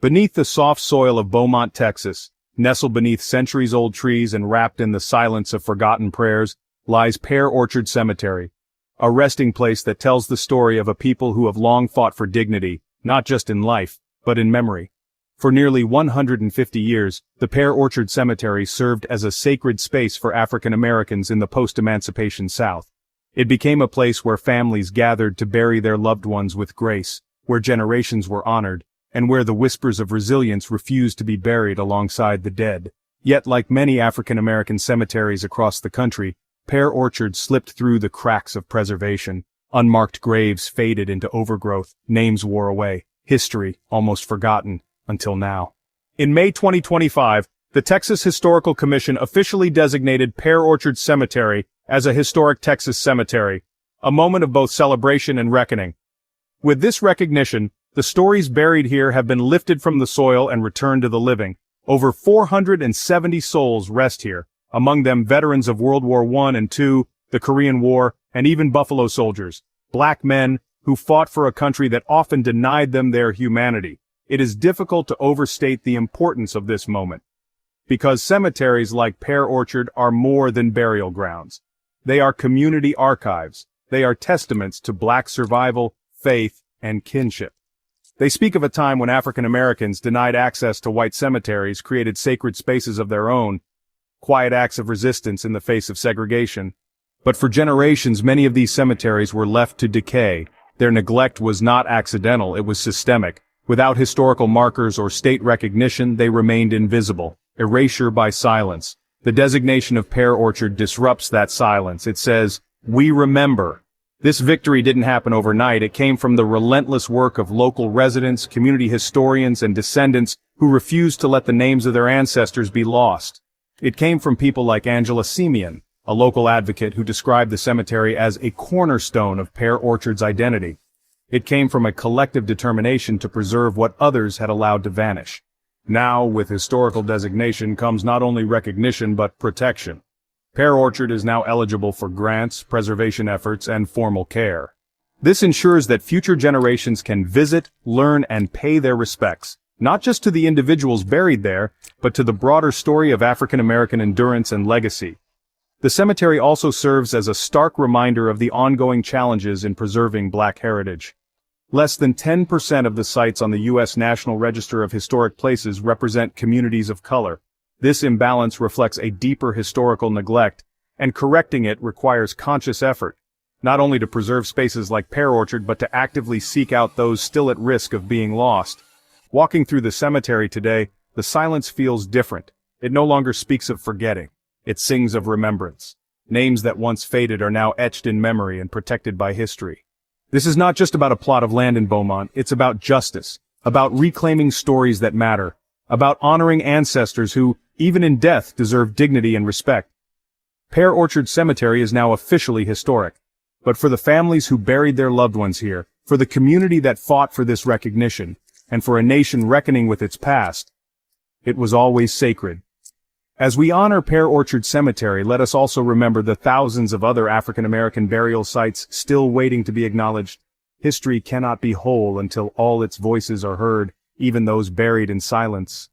Beneath the soft soil of Beaumont, Texas, nestled beneath centuries-old trees and wrapped in the silence of forgotten prayers, lies Pear Orchard Cemetery, a resting place that tells the story of a people who have long fought for dignity, not just in life, but in memory. For nearly 150 years, the Pear Orchard Cemetery served as a sacred space for African Americans in the post-emancipation South. It became a place where families gathered to bury their loved ones with grace, where generations were honored, and where the whispers of resilience refused to be buried alongside the dead. Yet, like many African American cemeteries across the country, Pear Orchard slipped through the cracks of preservation. Unmarked graves faded into overgrowth, names wore away, history almost forgotten. Until now. In May 2025, the Texas Historical Commission officially designated Pear Orchard Cemetery as a historic Texas cemetery, a moment of both celebration and reckoning. With this recognition, the stories buried here have been lifted from the soil and returned to the living. Over 470 souls rest here, among them veterans of World War I and II, the Korean War, and even Buffalo Soldiers, black men who fought for a country that often denied them their humanity. It is difficult to overstate the importance of this moment, because cemeteries like Pear Orchard are more than burial grounds. They are community archives. They are testaments to black survival, faith, and kinship. They speak of a time when African Americans denied access to white cemeteries, created sacred spaces of their own, quiet acts of resistance in the face of segregation. But for generations, many of these cemeteries were left to decay. Their neglect was not accidental, it was systemic. Without historical markers or state recognition, they remained invisible. Erasure by silence. The designation of Pear Orchard disrupts that silence. It says, "We remember." This victory didn't happen overnight. It came from the relentless work of local residents, community historians, and descendants who refused to let the names of their ancestors be lost. It came from people like Angela Simeon, a local advocate who described the cemetery as a cornerstone of Pear Orchard's identity. It came from a collective determination to preserve what others had allowed to vanish. Now, with historical designation comes not only recognition but protection. Pear Orchard is now eligible for grants, preservation efforts, and formal care. This ensures that future generations can visit, learn, and pay their respects, not just to the individuals buried there, but to the broader story of African American endurance and legacy. The cemetery also serves as a stark reminder of the ongoing challenges in preserving black heritage. Less than 10% of the sites on the U.S. National Register of Historic Places represent communities of color. This imbalance reflects a deeper historical neglect, and correcting it requires conscious effort, not only to preserve spaces like Pear Orchard but to actively seek out those still at risk of being lost. Walking through the cemetery today, the silence feels different. It no longer speaks of forgetting. It sings of remembrance. Names that once faded are now etched in memory and protected by history. This is not just about a plot of land in Beaumont, it's about justice, about reclaiming stories that matter, about honoring ancestors who, even in death, deserve dignity and respect. Pear Orchard Cemetery is now officially historic. But for the families who buried their loved ones here, for the community that fought for this recognition, and for a nation reckoning with its past, it was always sacred. As we honor Pear Orchard Cemetery, let us also remember the thousands of other African American burial sites still waiting to be acknowledged. History cannot be whole until all its voices are heard, even those buried in silence.